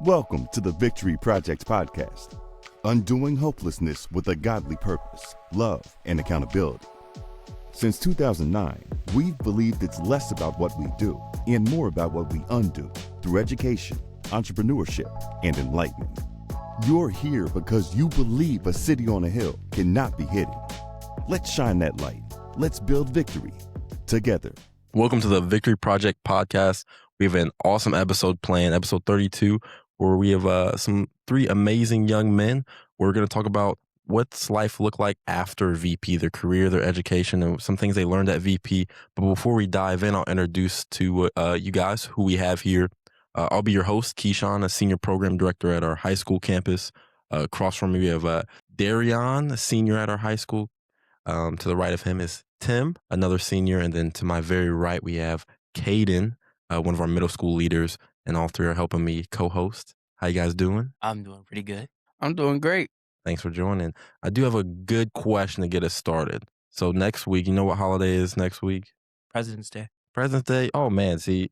Welcome to the Victory Project podcast, undoing hopelessness with a godly purpose, love, and accountability. Since 2009, we've believed it's less about what we do and more about what we undo through education, entrepreneurship, and enlightenment. You're here because you believe a city on a hill cannot be hidden. Let's shine that light. Let's build victory together. Welcome to the Victory Project podcast. We have an awesome episode planned, episode 32, where we have three amazing young men. We're going to talk about what's life look like after VP, their career, their education, and some things they learned at VP. But before we dive in, I'll introduce to you guys who we have here. I'll be your host, Keyshawn, a senior program director at our high school campus. Across from me, we have Darion, a senior at our high school. To the right of him is Tim, another senior. And then to my very right, we have Kayden, one of our middle school leaders. And all three are helping me co-host. How you guys doing? I'm doing pretty good. I'm doing great. Thanks for joining. I do have a good question to get us started. So next week, you know what holiday is next week? President's Day. President's Day? Oh man, see,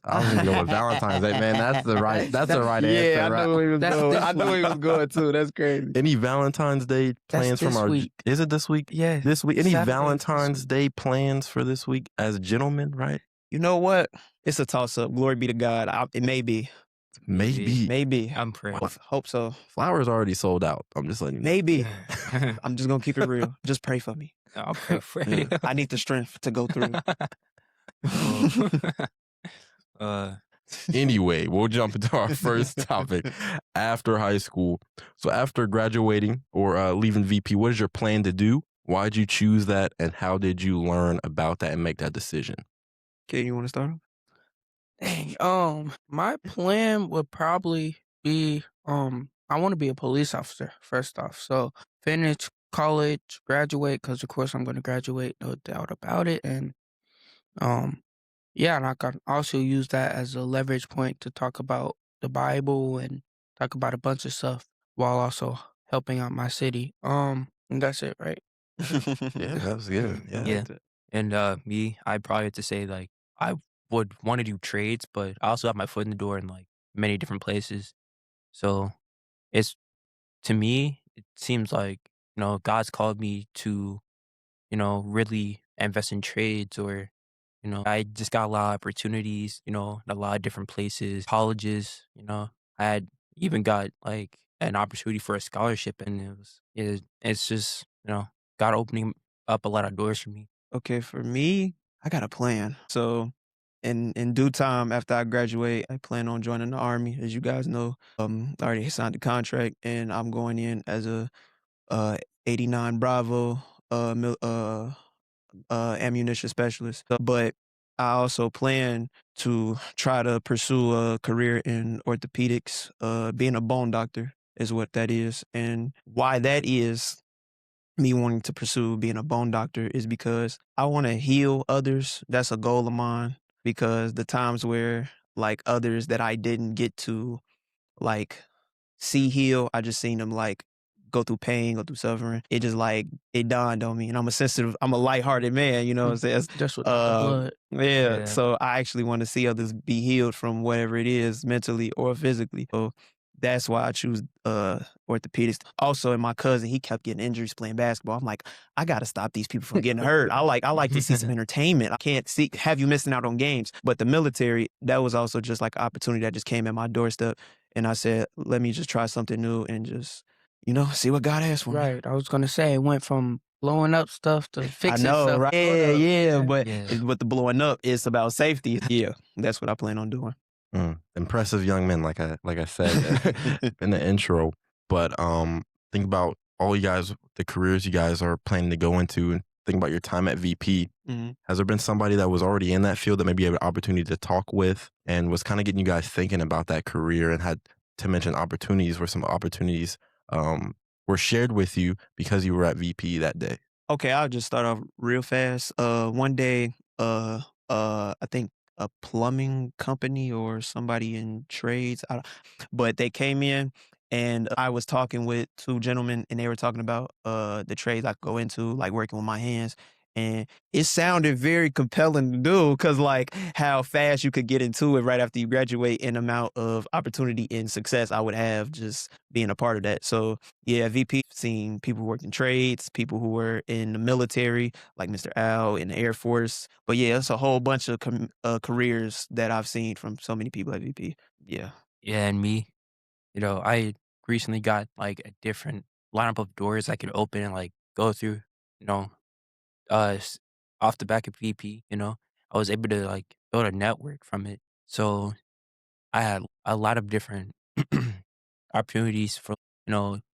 I was gonna go with Valentine's Day, man. That's the right answer. Yeah, right? I knew he was going. I knew he was going too. That's crazy. Any Valentine's Day plans from our week. Is it this week? Yeah. This week. Any Saturday, Valentine's Day plans for this week as gentlemen, right? You know what? It's a toss-up. Glory be to God. It may be. Maybe. I'm praying. Hope so. Flowers already sold out. I'm just letting you know. Maybe. I'm just going to keep it real. Just pray for me. I'll pray for you. I need the strength to go through. Anyway, we'll jump into our first topic after high school. So after graduating or leaving VP, what is your plan to do? Why did you choose that? And how did you learn about that and make that decision? Okay, you want to start? Dang, my plan would probably be, I want to be a police officer, first off. So finish college, graduate, because of course I'm going to graduate, no doubt about it. And, and I can also use that as a leverage point to talk about the Bible and talk about a bunch of stuff while also helping out my city. And that's it, right? Yeah, that was good. Yeah. And I probably have to say, like, I would want to do trades, but I also have my foot in the door in like many different places. So to me, it seems like, God's called me to, really invest in trades, or, I just got a lot of opportunities, in a lot of different places, colleges, I had even got like an opportunity for a scholarship, and it's just, God opening up a lot of doors for me. Okay, for me, I got a plan. So in due time, after I graduate, I plan on joining the Army. As you guys know, I already signed the contract, and I'm going in as a 89 Bravo ammunition specialist. But I also plan to try to pursue a career in orthopedics. Being a bone doctor is what that is. And why that is, me wanting to pursue being a bone doctor, is because I want to heal others. That's a goal of mine, because the times where like others that I didn't get to like see heal, I just seen them like go through pain, go through suffering. It just like, it dawned on me, and I'm a lighthearted man, you know what I'm saying? Just with the blood. Yeah, so I actually want to see others be healed from whatever it is, mentally or physically. So that's why I choose orthopedics. Also, and my cousin, he kept getting injuries playing basketball. I'm like, I got to stop these people from getting hurt. I like to see some entertainment. I can't have you missing out on games. But the military, that was also just like an opportunity that just came at my doorstep. And I said, let me just try something new and just, see what God has for me. Right. I was going to say, it went from blowing up stuff to fixing stuff. Right? Yeah. But with the blowing up, it's about safety. Yeah, that's what I plan on doing. Impressive young men, like I said in the intro. But think about all you guys, the careers you guys are planning to go into, and think about your time at VP. Mm-hmm. Has there been somebody that was already in that field that maybe you have an opportunity to talk with and was kind of getting you guys thinking about that career, and had to mention opportunities where some opportunities were shared with you because you were at VP that day? Okay, I'll just start off real fast. One day, I think a plumbing company or somebody in trades, but they came in, and I was talking with two gentlemen, and they were talking about the trades I could go into, like working with my hands. And it sounded very compelling to do because, like, how fast you could get into it right after you graduate and amount of opportunity and success I would have just being a part of that. So, yeah, VP, seen people who worked in trades, people who were in the military, like Mr. Al in the Air Force. But yeah, it's a whole bunch of careers that I've seen from so many people at VP. Yeah. Yeah, and me, I recently got like a different lineup of doors I could open and like go through, you know, s- off the back of VP, I was able to like build a network from it. So I had a lot of different opportunities for,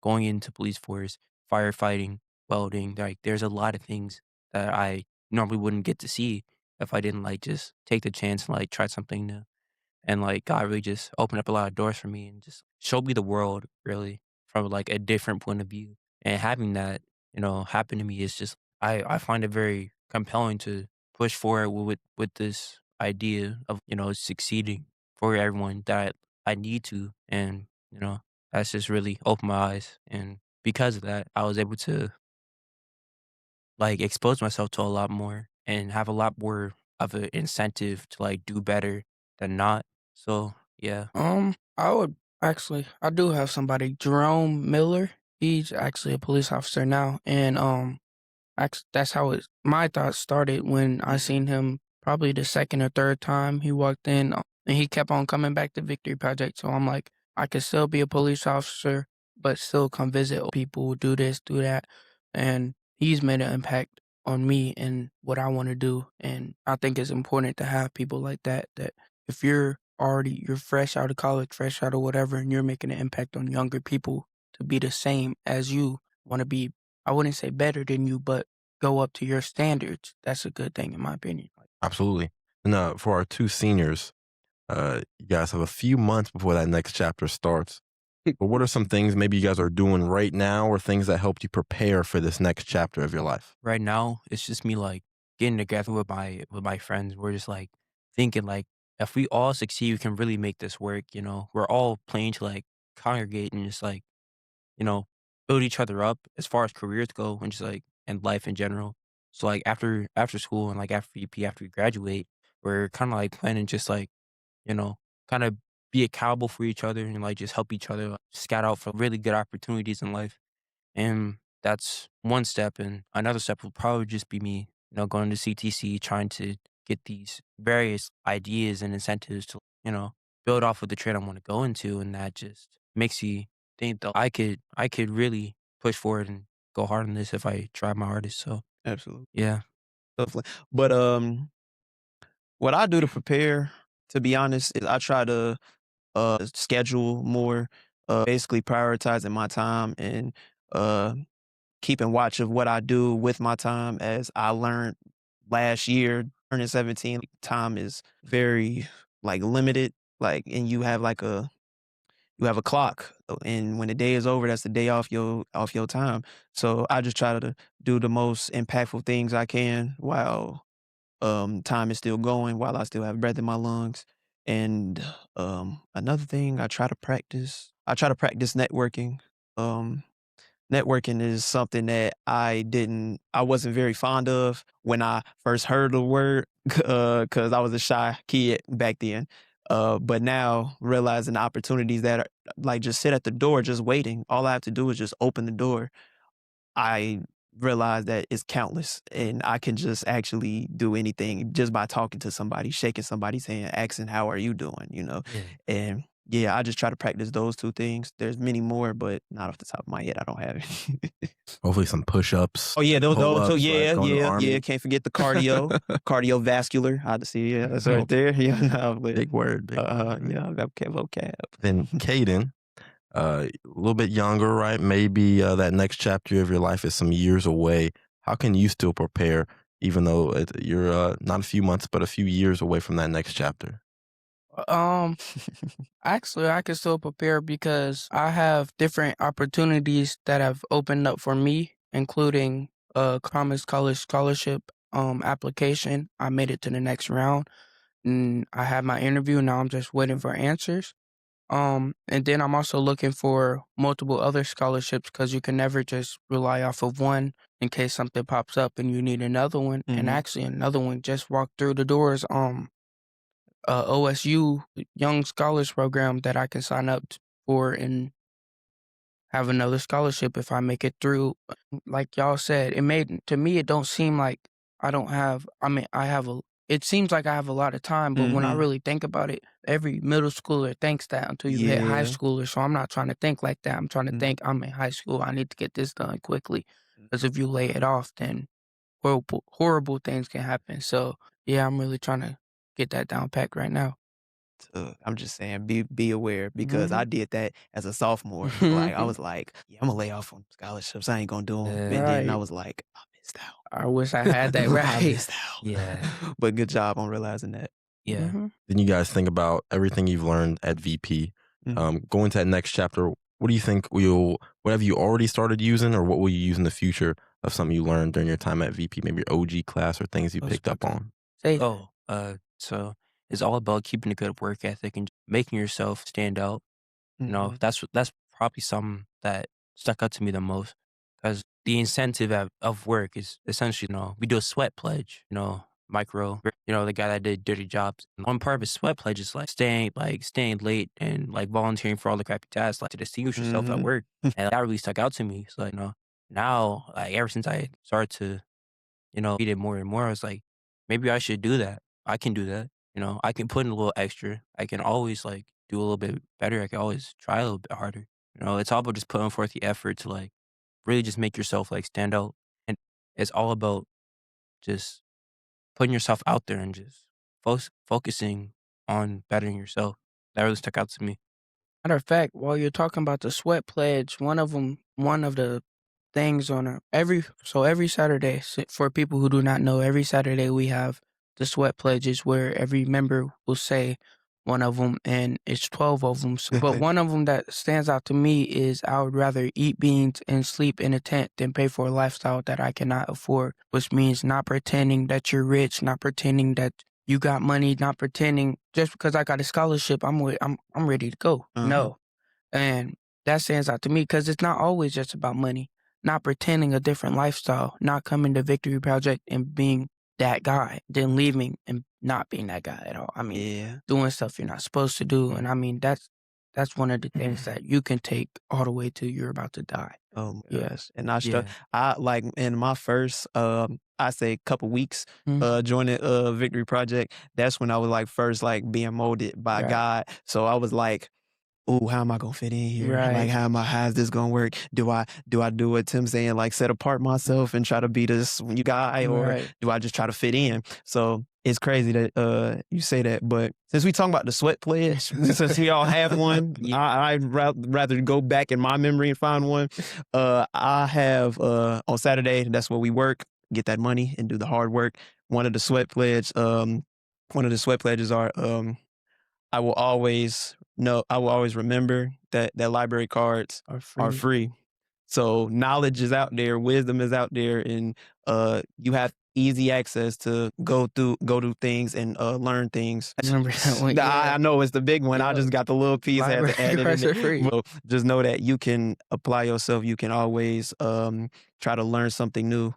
going into police force, firefighting, welding. Like there's a lot of things that I normally wouldn't get to see if I didn't like just take the chance and like try something new. And like God really just opened up a lot of doors for me and just showed me the world really from like a different point of view. And having that, happen to me is just I find it very compelling to push forward with this idea of, succeeding for everyone that I need to. And, that's just really opened my eyes. And because of that, I was able to like expose myself to a lot more and have a lot more of an incentive to like do better than not. So yeah. I would actually, I do have somebody, Jerome Miller. He's actually a police officer now, and that's how my thoughts started when I seen him probably the second or third time he walked in, and he kept on coming back to Victory Project. So I'm like, I could still be a police officer, but still come visit people, do this, do that, and he's made an impact on me and what I want to do. And I think it's important to have people like that. That if you're fresh out of college, fresh out of whatever, and you're making an impact on younger people to be the same as you, want to be, I wouldn't say better than you, but go up to your standards. That's a good thing in my opinion. Absolutely. And for our two seniors, you guys have a few months before that next chapter starts. But what are some things maybe you guys are doing right now or things that helped you prepare for this next chapter of your life? Right now, it's just me like getting together with my friends. We're just like thinking like if we all succeed, we can really make this work. We're all playing to like congregate and just like you know, build each other up as far as careers go and just like and life in general. So like after school and like after EP after we graduate, we're kind of like planning just like, you know, kind of be accountable for each other and like just help each other like, scout out for really good opportunities in life. And that's one step. And another step will probably just be me, going to CTC, trying to get these various ideas and incentives to, build off of the trade I want to go into. And that just makes you think that I could really push forward and go hard on this if I try my hardest. So Absolutely. yeah. Definitely. But what I do to prepare, to be honest, is I try to schedule more, basically prioritizing my time and uh keeping watch of what I do with my time. As I learned last year, turning 17, time is very like limited. Like, and you have a clock, and when the day is over, that's the day off your time. So I just try to do the most impactful things I can while time is still going, while I still have breath in my lungs. And another thing I try to practice networking. Um, Networking is something that I wasn't very fond of when I first heard the word, because I was a shy kid back then. But now realizing the opportunities that are like just sit at the door, just waiting. All I have to do is just open the door. I realize that it's countless and I can just actually do anything just by talking to somebody, shaking somebody's hand, asking, how are you doing? Yeah. And yeah, I just try to practice those two things. There's many more, but not off the top of my head. I don't have it. Hopefully some push-ups, Oh yeah, those two. pull-ups, right? Yeah, Going to the yeah, yeah. army. Can't forget the cardiovascular. I had to see. Yeah, that's right there. Yeah, no, but, Big word. Big word, right? yeah, vocab. Then Kayden, a little bit younger, right? Maybe that next chapter of your life is some years away. How can you still prepare, even though you're not a few months, but a few years away from that next chapter? Um, Actually, I can still prepare because I have different opportunities that have opened up for me, including a Commerce College scholarship application. I made it to the next round, and I had my interview. Now I'm just waiting for answers. And then I'm also looking for multiple other scholarships because you can never just rely off of one. in case something pops up and you need another one. And actually another one just walked through the doors, OSU Young Scholars Program that I can sign up for and have another scholarship if I make it through. Like y'all said, to me, it don't seem like it seems like I have a lot of time, but when I really think about it, every middle schooler thinks that until you hit high schooler. So I'm not trying to think like that. I'm trying to think I'm in high school. I need to get this done quickly. Because if you lay it off, then horrible things can happen. So yeah, I'm really trying to get that down packed right now. I'm just saying, be aware, because I did that as a sophomore. Like, I was like, yeah, I'm gonna lay off on scholarships. I ain't gonna do them. And then I was like, I missed out. I wish I had that right. I missed out. Yeah. But good job on realizing that. Yeah. Then you guys think about everything you've learned at VP. Going to that next chapter, what do you think what have you already started using, or what will you use in the future of something you learned during your time at VP, maybe your OG class or things you picked up on? So it's all about keeping a good work ethic and making yourself stand out. You know, that's probably something that stuck out to me the most, because the incentive of work is essentially, we do a sweat pledge, micro, the guy that did dirty jobs. And one part of his sweat pledge is staying late and volunteering for all the crappy tasks, to distinguish yourself at work. And that really stuck out to me. So, now, ever since I started to, read it more and more, I was like, maybe I should do that. I can do that. I can put in a little extra. I can always do a little bit better. I can always try a little bit harder. It's all about just putting forth the effort to really just make yourself stand out. And it's all about just putting yourself out there and just focusing on bettering yourself. That really stuck out to me. Matter of fact, while you're talking about the sweat pledge, one of the things on every Saturday, for people who do not know, every Saturday we have the sweat pledges where every member will say one of them, and it's 12 of them. But one of them that stands out to me is, I would rather eat beans and sleep in a tent than pay for a lifestyle that I cannot afford, which means not pretending that you're rich, not pretending that you got money, not pretending just because I got a scholarship, I'm ready to go. No. And that stands out to me because it's not always just about money. Not pretending a different lifestyle, not coming to Victory Project and being that guy, then leaving and not being that guy at all. I mean, doing stuff you're not supposed to do. And I mean, that's one of the things that you can take all the way till you're about to die. Oh, yes. And I in my first, I say couple weeks, joining Victory Project, that's when I was first being molded by God. So I was like, ooh, how am I gonna fit in here? Right. How is this gonna work? Do I do what Tim's saying, set apart myself and try to be this new guy, or do I just try to fit in? So it's crazy that you say that, but since we talking about the sweat pledge, since we all have one, I'd rather go back in my memory and find one. I have on Saturday, that's where we work, get that money and do the hard work. One of the sweat pledges are I will always remember that library cards are free. So knowledge is out there, wisdom is out there, and you have easy access to go to things and learn things. I remember that one. I know it's the big one. I just got the little piece. Library cards are free. Well, just know that you can apply yourself. You can always try to learn something new.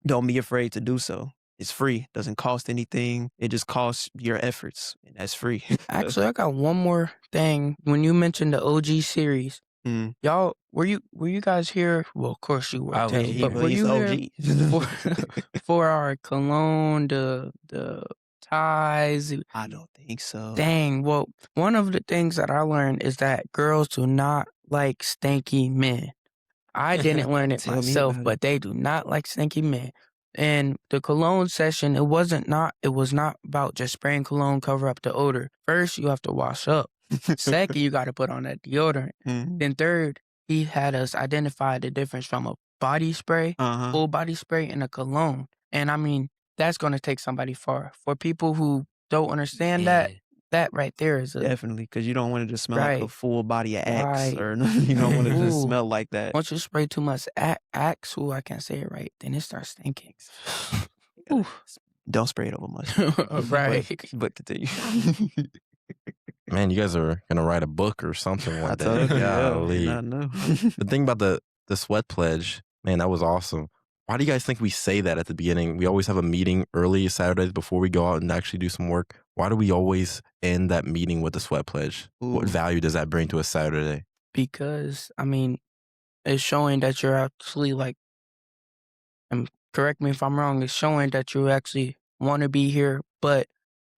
Don't be afraid to do so. It's free. Doesn't cost anything. It just costs your efforts, and that's free. Actually, I got one more thing. When you mentioned the OG series, y'all, were you guys here? Well, of course you were. But were you here for our cologne, the ties? I don't think so. Dang. Well, one of the things that I learned is that girls do not like stanky men. I didn't learn it myself, but they do not like stanky men. And the cologne session, it was not about just spraying cologne, cover up the odor. First, you have to wash up. Second, you got to put on that deodorant. Then third, he had us identify the difference from a body spray, full body spray, and a cologne. And I mean, that's going to take somebody far. For people who don't understand that right there is definitely, because you don't want to just smell like a full body of Axe, or you don't want to just smell like that. Once you spray too much Axe, I can't say it right, then it starts stinking. Don't spray it over much. Right. But continue. Man, you guys are gonna write a book or something one day. Golly. I know. The thing about the sweat pledge, man, that was awesome. Why do you guys think we say that at the beginning? We always have a meeting early Saturdays before we go out and actually do some work. Why do we always end that meeting with the sweat pledge? What Ooh. value does that bring to a Saturday? Because I mean, it's showing that you're actually like, and correct me if I'm wrong, it's showing that you actually want to be here, but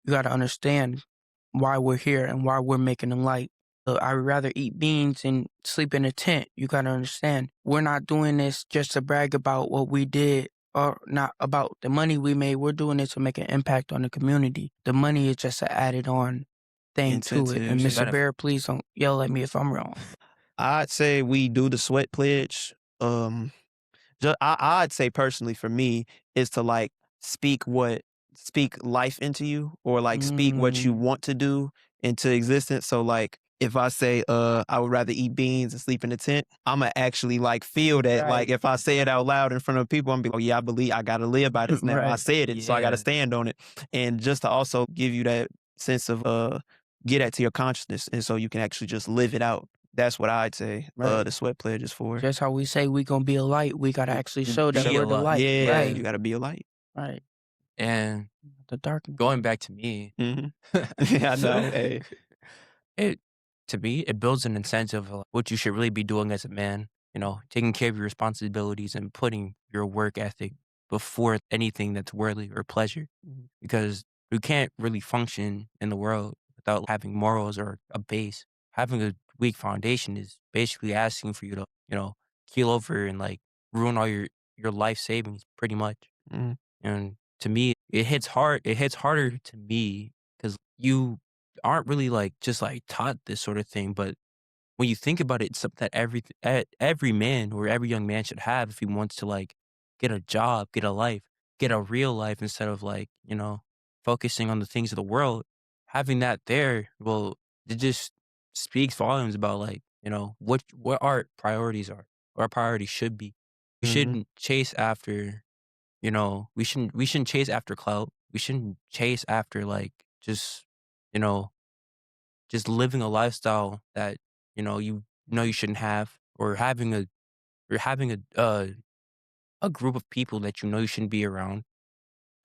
you got to understand why we're here and why we're making them light. I'd rather eat beans and sleep in a tent. You got to understand, we're not doing this just to brag about what we did or not about the money we made. We're doing it to make an impact on the community. The money is just an added on thing to it. And Incentives. Mr. Bear, please don't yell at me if I'm wrong. I'd say we do the sweat pledge. I'd say personally for me is to like speak life into you, or like speak what you want to do into existence. So like if I say I would rather eat beans and sleep in a tent, I'ma actually like feel that. Right. Like if I say it out loud in front of people, I'm be like, oh yeah, I believe I gotta live by this now. I Right. said it, so I gotta Yeah. stand on it. And just to also give you that sense of get that to your consciousness, and so you can actually just live it out. That's what I'd say Right. the sweat pledge is for. Just how we say we gonna be a light, we gotta actually show that be we're a the light. light. Yeah, Right. you gotta be a light. Right. And The darkness. going back to me, Yeah, I know. Hey. To me, it builds an incentive of what you should really be doing as a man, taking care of your responsibilities and putting your work ethic before anything that's worthy or pleasure. Because you can't really function in the world without having morals or a base. Having a weak foundation is basically asking for you to, keel over and like ruin all your life savings pretty much. Mhm. And to me, it hits hard. It hits harder to me because you aren't really like just like taught this sort of thing. But when you think about it, it's something that every man or every young man should have if he wants to like get a job, get a life, get a real life instead of like, focusing on the things of the world. Having that there, well, it just speaks volumes about like, what our priorities are, what our priorities should be. We Mhm. shouldn't chase after we shouldn't chase after clout. We shouldn't chase after like just, you know, just living a lifestyle that, you shouldn't have, or having a group of people that you shouldn't be around.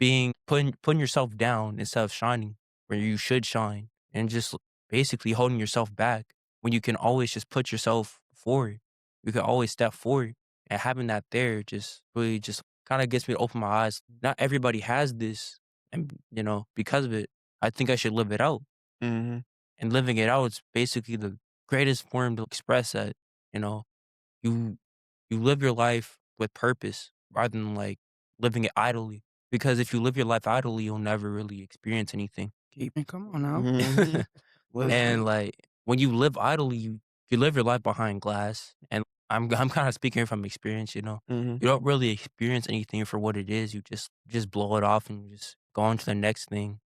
Putting yourself down instead of shining where you should shine, and just basically holding yourself back when you can always just put yourself forward. You can always step forward, and having that there just really just kind of gets me to open my eyes. Not everybody has this, and because of it, I think I should live it out. Mhm. And living it out is basically the greatest form to express that. You know, you you live your life with purpose rather than like living it idly. Because if you live your life idly, you'll never really experience anything. Come on now. Mhm. Well, And like when you live idly, you live your life behind glass. And I'm kind of speaking from experience. Mhm. You don't really experience anything for what it is. You just blow it off and just go on to the next thing,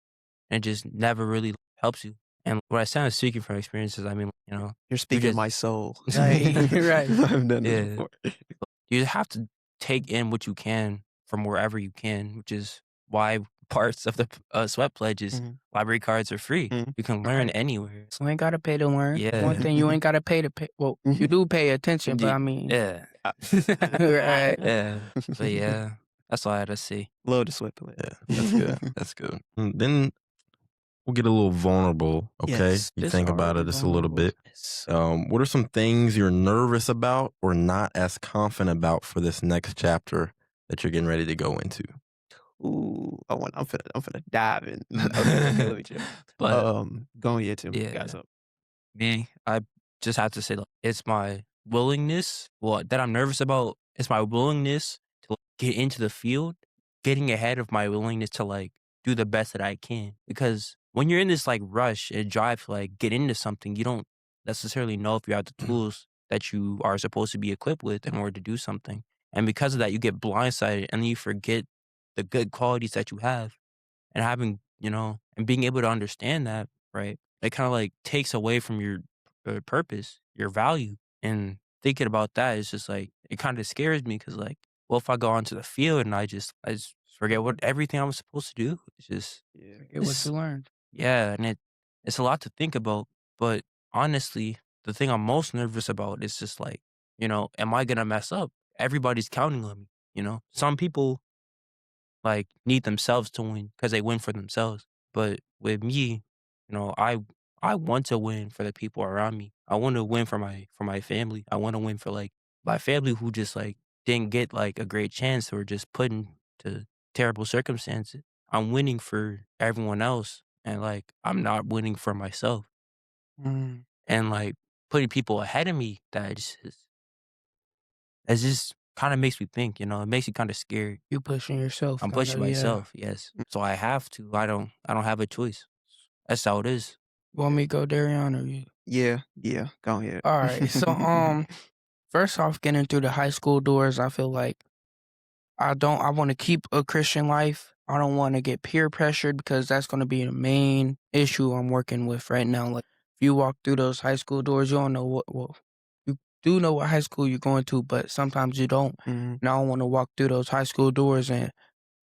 and it just never really helps you. And what I sound speaking from experiences, I mean, You're you speaking just my soul. Right. Right. I've done this yeah. before. You have to take in what you can from wherever you can, which is why parts of the sweat pledge is Mhm. library cards are free. Mhm. You can learn Right. anywhere. You ain't gotta pay to learn. Yeah. One thing you ain't gotta pay to pay. Well, you do pay attention, but I mean, Yeah. right. Yeah. But yeah, that's all I had to say. Love the sweat pledge. Yeah, that's good. That's good. Then we'll get a little vulnerable, okay? Yes. You It's think about already it just a little vulnerable. bit. What are some things you're nervous about or not as confident about for this next chapter that you're getting ready to go into? Ooh, I'm finna dive in. Okay, let me chill. But Go on, yeah, Tim. yeah. Got something. Me, I just have to say, like, it's my willingness, well, that I'm nervous about. It's my willingness to like, get into the field, getting ahead of my willingness to like do the best that I can. Because when you're in this like rush and drive to like get into something, you don't necessarily know if you have the tools that you are supposed to be equipped with in order to do something. And because of that, you get blindsided and then you forget the good qualities that you have. And having, and being able to understand that, right? It kind of like takes away from your purpose, your value. And thinking about that is just like, it kind of scares me because, like, well, if I go onto the field and I just forget what everything I was supposed to do, it's just, Yeah. Forget what you learned. yeah. And it's a lot to think about. But honestly, the thing I'm most nervous about is just like, am I going to mess up? Everybody's counting on me. You know, some people like need themselves to win because they win for themselves. But with me, you know, I want to win for the people around me. I want to win for my family. I want to win for like my family who just like didn't get like a great chance or just put into terrible circumstances. I'm winning for everyone else, and like I'm not winning for myself. Mm. And like putting people ahead of me, that just kind of makes me think. You know, it makes me kind of scared. You pushing yourself, I'm kind pushing of, yeah. myself, yes. So I have to. I don't have a choice. That's how it is. Want me to go, Darion, or you? Yeah, go ahead. All right. So, first off, getting through the high school doors, I feel like I want to keep a Christian life. I don't want to get peer pressured because that's going to be the main issue I'm working with right now. Like, if you walk through those high school doors, you don't know you do know what high school you're going to, but sometimes you don't. Mhm. And I don't want to walk through those high school doors and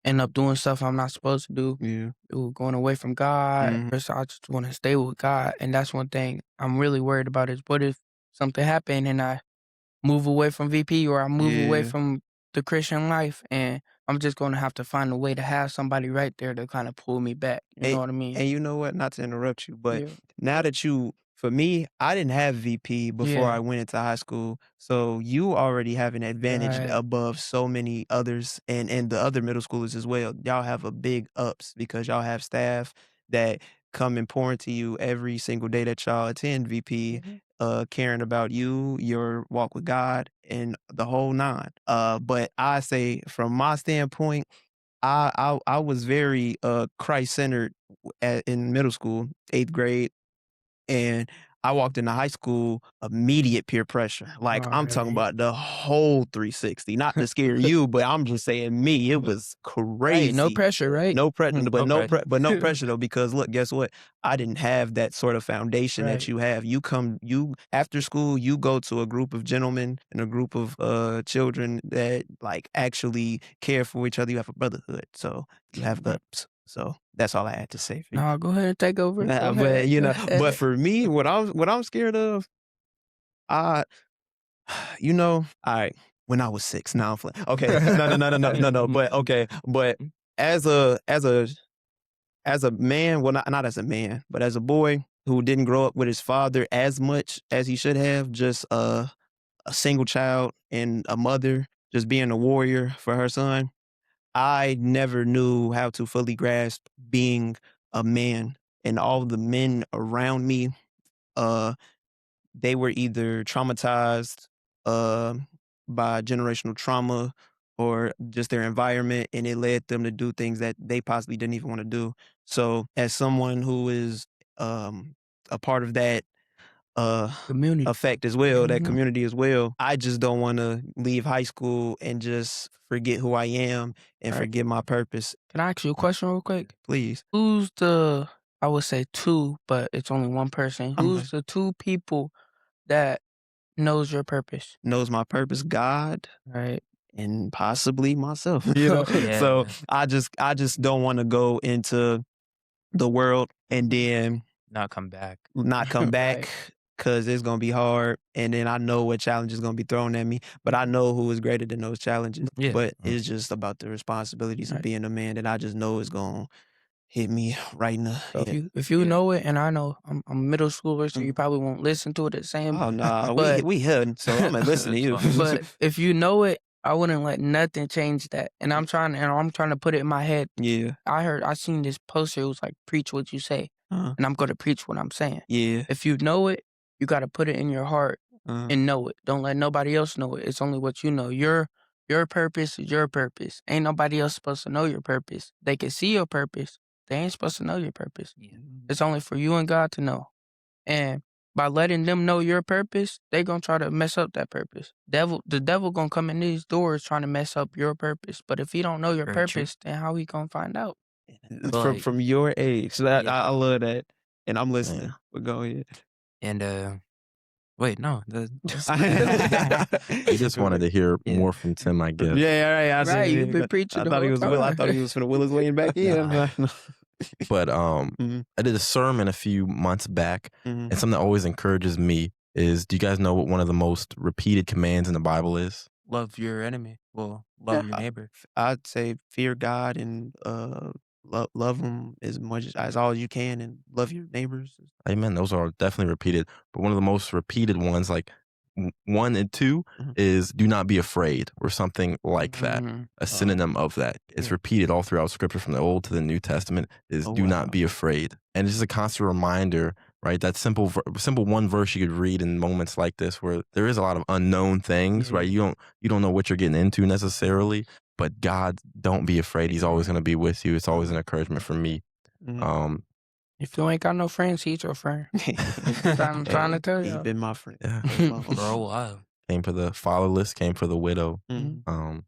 end up doing stuff I'm not supposed to do. Yeah. Going away from God. Mhm. So I just want to stay with God. And that's one thing I'm really worried about is what if something happened and I move away from VP or I move away Yeah. from the Christian life, and I'm just going to have to find a way to have somebody right there to kind of pull me back. You know what I mean? And you know what? Not to interrupt you, but Yeah. now that for me, I didn't have VP before Yeah. I went into high school. So you already have an advantage Right. above so many others and the other middle schoolers as well. Y'all have a big ups because y'all have staff that come and pour into you every single day that y'all attend VP, caring about you, your walk with God, and the whole nine. But I say from my standpoint, I was very Christ centered in middle school, 8th grade, and I walked into high school, immediate peer pressure. Like I'm talking Right. about the whole 360, not to scare you, but I'm just saying me. It was Right. No crazy. pressure, right? No pressure, but No pressure. but no pressure though, because look, guess what? I didn't have that sort of foundation that Right. you have. You after school, you go to a group of gentlemen and a group of children that like actually care for each other. You have a brotherhood, so you have ups. So that's all I had to say for you. No, go ahead and take over. Nah, Go but ahead. you Go know, ahead. but for me, what I'm scared of, I, all right, when I was 6, now I'm okay, no, but okay, but as a man, well, not as a man, but as a boy who didn't grow up with his father as much as he should have, just a single child and a mother just being a warrior for her son, I never knew how to fully grasp being a man, and all the men around me, uh, they were either traumatized uh, by generational trauma or just their environment, and it led them to do things that they possibly didn't even want to do. So, as someone who is a part of that Community. effect as well, that Mhm. community as well, I just don't want to leave high school and just forget who I am and Right. forget my purpose. Can I ask you a question real quick? Please. Who's I would say two, but it's only one person. Who's the two people that knows your purpose? Knows my purpose, God Right. and possibly myself. Yeah. So I just don't want to go into the world and then Not come back. not come back Right. because it's gonna be hard. And then I know what challenge is gonna be thrown at me, but I know who is greater than those challenges. Yeah. But it's just about the responsibilities of Right. being a man that I just know is gonna hit me right in the So head. if you know it, and I know I'm a middle schooler, so you probably won't listen to it the same. Oh no, But we here, so I'm gonna listen to you. but if you know it, I wouldn't let nothing change that. And I'm trying to put it in my head. Yeah. I seen this poster. It was like, preach what you say, Uh-huh. and I'm gonna preach what I'm saying. Yeah. If you know it, you got to put it in your heart Uh-huh. and know it. Don't let nobody else know it. It's only what you know. Your purpose is your purpose. Ain't nobody else supposed to know your purpose. They can see your purpose. They ain't supposed to know your purpose. Yeah. It's only for you and God to know. And by letting them know your purpose, they gonna try to mess up that purpose. The devil gonna come in these doors trying to mess up your purpose. But if he don't know your Very true. purpose, then how he gonna find out? Like- From your age. So that Yeah. I love that. And I'm listening. Yeah. But go ahead. And wait, no. We just wanted to hear more from Tim, I guess. Yeah, Right, you've been preaching I the thought he whole was Will. I time. thought he was finna will his way back in. Nah. But Mhm. I did a sermon a few months back, Mhm. and something that always encourages me is, do you guys know what one of the most repeated commands in the Bible is? love your enemy. Well, Yeah, love your neighbor. I'd say fear God and love them as much as all you can, and love your neighbors. Amen. Those are definitely repeated, but one of the most repeated ones, like 1 and 2, Mhm. is "Do not be afraid," or something like that. Mhm. A synonym of that. It's yeah. repeated all throughout Scripture, from the Old to the New Testament. Is Oh "Do not wow. be afraid," and it's just a constant reminder, right? That simple one verse you could read in moments like this, where there is a lot of unknown things, right? Yeah. You don't know what you're getting into necessarily, but God, don't be afraid. He's always going to be with you. It's always an encouragement for me. Mhm. Um, If you ain't got no friends, he's your friend. I'm trying to tell He's y'all. been my friend yeah. as well. For a while. Came for the fatherless, came for the widow. Mhm.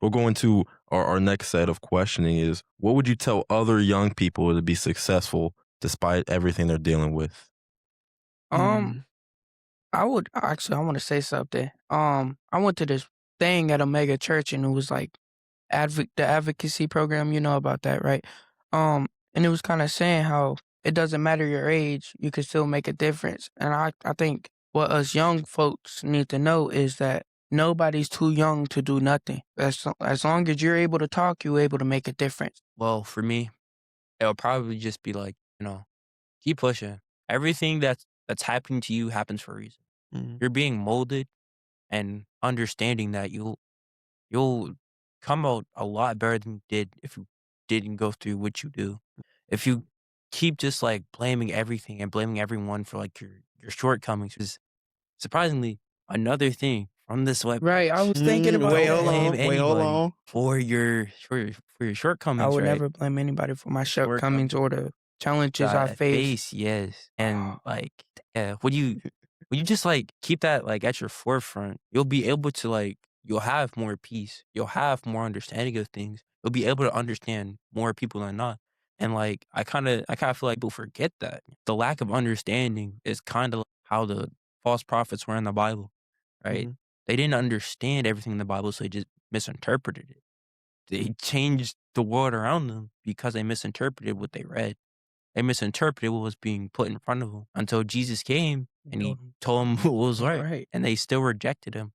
We'll go into our next set of questioning is, what would you tell other young people to be successful despite everything they're dealing with? Um, Mhm. I want to say something. I went to this thing at a mega church, and it was like the advocacy program. You know about that, right? And it was kind of saying how it doesn't matter your age, you can still make a difference. And I think what us young folks need to know is that nobody's too young to do nothing. As long as you're able to talk, you're able to make a difference. Well, for me, it'll probably just be like, keep pushing. Everything that's happening to you happens for a reason. Mhm. You're being molded, and understanding that you'll come out a lot better than you did if you didn't go through what you do. If you keep just like blaming everything and blaming everyone for like your shortcomings, is surprisingly another thing from this webpage. Right. I was thinking about Wait, Don't hold that. blame on. Wait, hold anybody on. for your I shortcomings, would right? never blame anybody for my Shortcomings shortcomings or the challenges I that face. face, yes. And like, yeah, when you just like keep that like at your forefront, you'll be able to like you'll have more peace. You'll have more understanding of things. You'll be able to understand more people than not. And like I kinda feel like people forget that. The lack of understanding is kind of how the false prophets were in the Bible, right? Mhm. They didn't understand everything in the Bible, so they just misinterpreted it. They changed the world around them because they misinterpreted what they read. They misinterpreted what was being put in front of them until Jesus came and he told them what was right, Right. and they still rejected him.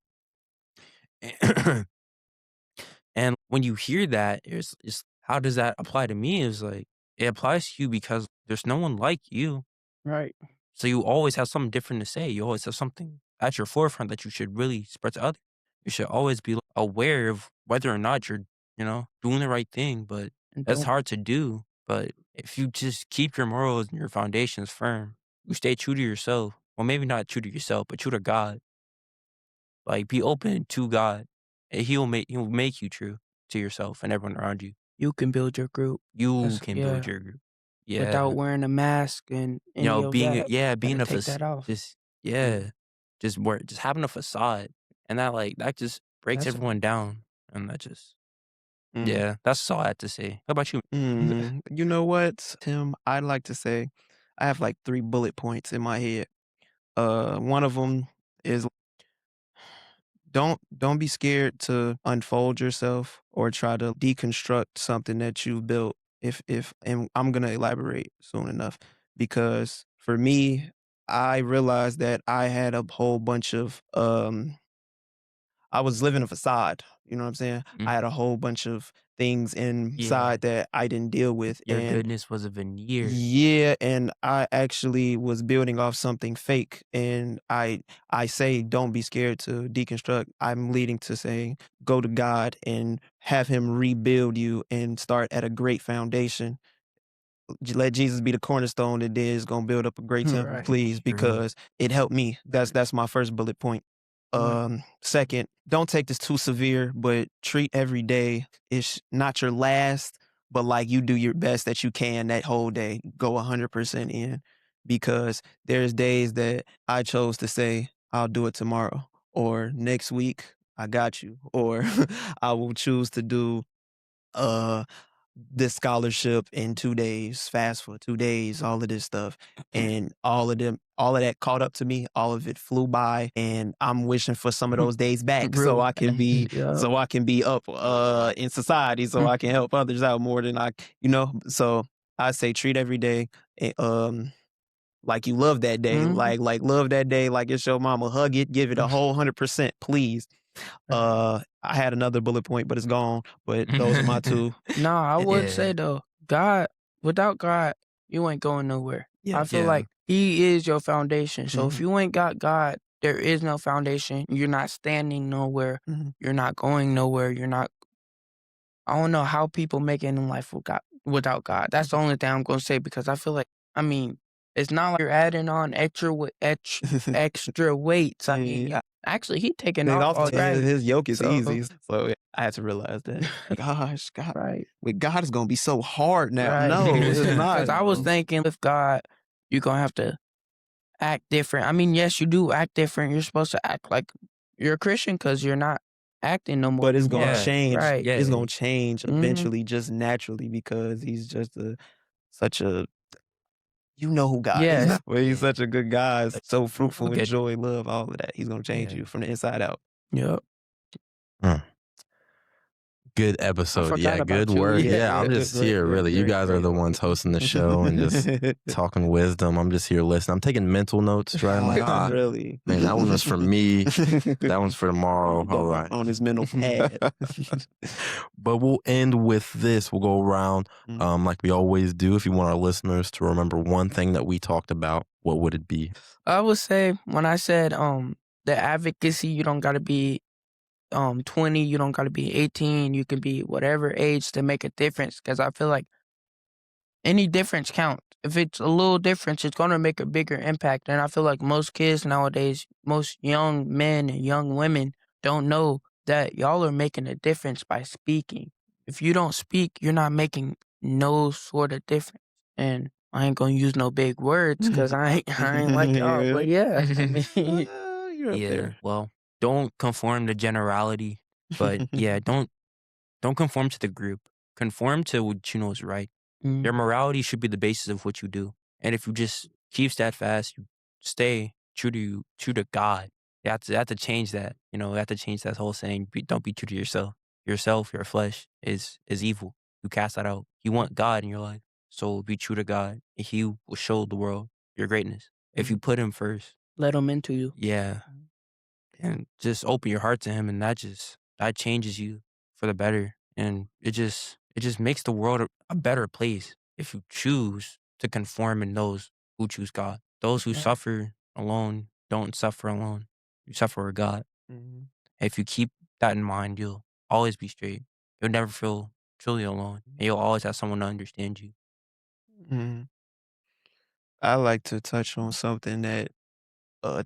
And when you hear that, it's how does that apply to me? Is like it applies to you because there's no one like you. Right. So you always have something different to say. You always have something at your forefront that you should really spread to others. You should always be aware of whether or not you're, doing the right thing. But And that's don't hard to do. But if you just keep your morals and your foundations firm, you stay true to yourself. Well, maybe not true to yourself, but true to God. Like be open to God, and He'll make you true to yourself and everyone around you. you can build your group. You That's can build yeah. your group. Without Yeah. wearing a mask and any of Being that. being Gotta a take that off. just yeah, just having a facade, and that just breaks That's everyone down, and that just Mhm. yeah, that's all I had to say. How about you? You know what, Tim? I'd like to say I have like 3 bullet points in my head. One of them is don't be scared to unfold yourself or try to deconstruct something that you built. If and I'm gonna elaborate soon enough, because for me, I realized that I had a whole bunch of I was living a facade. You know what I'm saying? I Mm, had a whole bunch of things yeah, inside that I didn't deal with, your and goodness was a veneer. yeah, and I actually was building off something fake, and I say don't be scared to deconstruct. I'm leading to saying go to God and have him rebuild you and start at a great foundation. Let Jesus be the cornerstone, and then it's gonna build up a great temple, Right. please, True. because it helped me. That's my first bullet point. Right. Second, don't take this too severe, but treat every day is not your last, but like you do your best that you can that whole day. Go 100% in, because there's days that I chose to say I'll do it tomorrow or next week. I got you, or I will choose to do uh this scholarship in 2 days, fast for 2 days, all of this stuff, and all of that caught up to me, all of it flew by, and I'm wishing for some of those days back Real so I can be fast. Yeah. so I can be up, in society, so I can help others out more than so I say treat every day, like you love that day, Mhm. like love that day like it's your mama, hug it, give it a whole 100%, please. I had another bullet point, but it's gone. But those are my two. No, I would Yeah. say though, God, without God, you ain't going nowhere. Yeah. I feel Yeah. like He is your foundation. So if Mhm. you ain't got God, there is no foundation. You're not standing nowhere. Mhm. You're not going nowhere. You're not. I don't know how people make it in life without God. That's the only thing I'm gonna say because I feel like it's not like you're adding on extra extra weights. I mean, Yeah. actually, He taking And off all also, right. his yoke is So- easy. So I had to realize that. Gosh, God, Right. with God is gonna be so hard now. Right. No, it's not. Because I was thinking with God, you're gonna have to act different. I mean, yes, you do act different. You're supposed to act like you're a Christian because you're not acting no more. But it's gonna Yeah. change. Right. Yeah. It's gonna change Mhm. eventually, just naturally, because he's just such a. You know who God Yeah. is. Well, he's such a good guy, so fruitful in Okay. joy, love, all of that. He's gonna change Yeah. you from the inside out. Yep. Good episode. forgot Yeah, about good you. work. Yeah, Yeah, I'm just here, really. You guys are the ones hosting the show and just talking wisdom. I'm just here listening. I'm taking mental notes, right? I'm like, really? man, that one was for me. That one's for tomorrow. All right. On his mental pad. But we'll end with this. We'll go around like we always do. If you want our listeners to remember one thing that we talked about, what would it be? I would say when I said the advocacy, you don't gotta be 20, you don't gotta be 18, you can be whatever age to make a difference. Because I feel like any difference counts. If it's a little difference, it's gonna make a bigger impact. And I feel like most kids nowadays, most young men and young women don't know that y'all are making a difference by speaking. If you don't speak, you're not making no sort of difference. And I ain't gonna use no big words because I ain't like y'all. But yeah, I mean, You're up Yeah. there. Well, don't conform to generality, but yeah, don't conform to the group. Conform to what you know is right. mm, Your morality should be the basis of what you do. And if you just keep steadfast, you stay true to God. You have to change that. You have to change that whole saying. Don't be true to yourself. Yourself, your flesh is evil. You cast that out. You want God in your life, so be true to God, and He will show the world your greatness. If you put Him first, let them into you. yeah, and just open your heart to Him, and that changes you for the better, and it just makes the world a better place if you choose to conform in those who choose God. Those who Yeah. suffer alone don't suffer alone. You suffer with God. Mhm. If you keep that in mind, you'll always be straight. You'll never feel truly alone, and you'll always have someone to understand you. Mhm. I like to touch on something that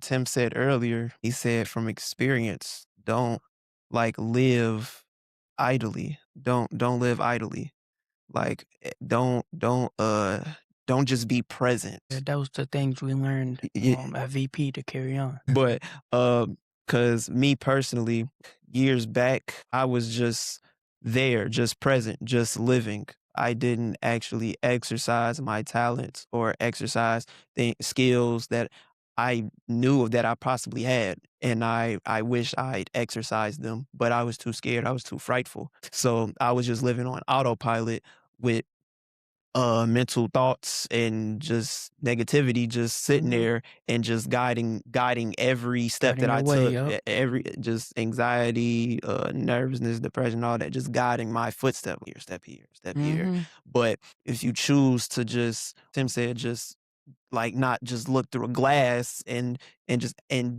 Tim said earlier. He said from experience, don't live idly. Don't live idly. Like don't just be present. Yeah, that was the things we learned Yeah. at VP to carry on. But cause me personally, years back, I was just there, just present, just living. I didn't actually exercise my talents or exercise the skills that I knew that I possibly had. And I wish I'd exercised them, but I was too scared. I was too frightful. So I was just living on autopilot with mental thoughts and just negativity, just sitting there and just guiding every step Guiding that I your way, took, yup. every just anxiety, nervousness, depression, all that, just guiding my footstep here, step here, step here. Mhm. But if you choose to just, Tim said, just not just look through a glass and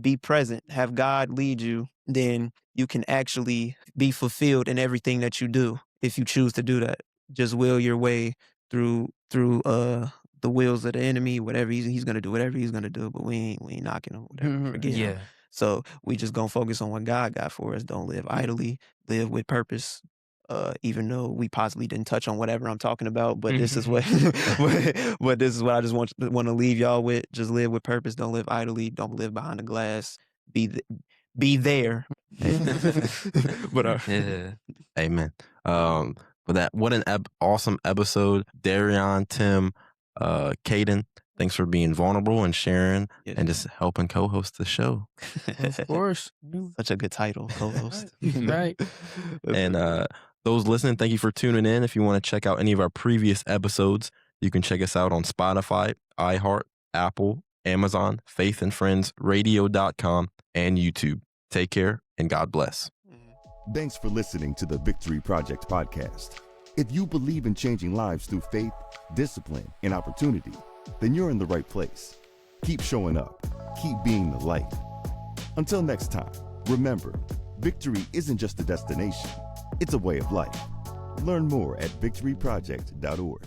be present, have God lead you, then you can actually be fulfilled in everything that you do if you choose to do that. Just will your way through the wheels of the enemy, whatever he's gonna do, whatever he's gonna do, but we ain't knocking him, whatever, forget him. Yeah. So we just gonna focus on what God got for us. Don't live idly, live with purpose. Even though we possibly didn't touch on whatever I'm talking about, but this is what but this is what I just want to leave y'all with. Just live with purpose. Don't live idly. Don't live behind the glass. Be there. But Yeah. Amen. For that, what an awesome episode. Darion, Tim, Kayden, thanks for being vulnerable and sharing and just helping co-host the show. Of course. Such a good title, co-host. Right. And those listening, thank you for tuning in. If you want to check out any of our previous episodes, you can check us out on Spotify, iHeart, Apple, Amazon, faithandfriendsradio.com, and YouTube. Take care. and God bless. Thanks for listening to the Victory Project podcast. If you believe in changing lives through faith, discipline, and opportunity, then you're in the right place. Keep showing up. Keep being the light. Until next time, remember, victory isn't just a destination, it's a way of life. Learn more at victoryproject.org.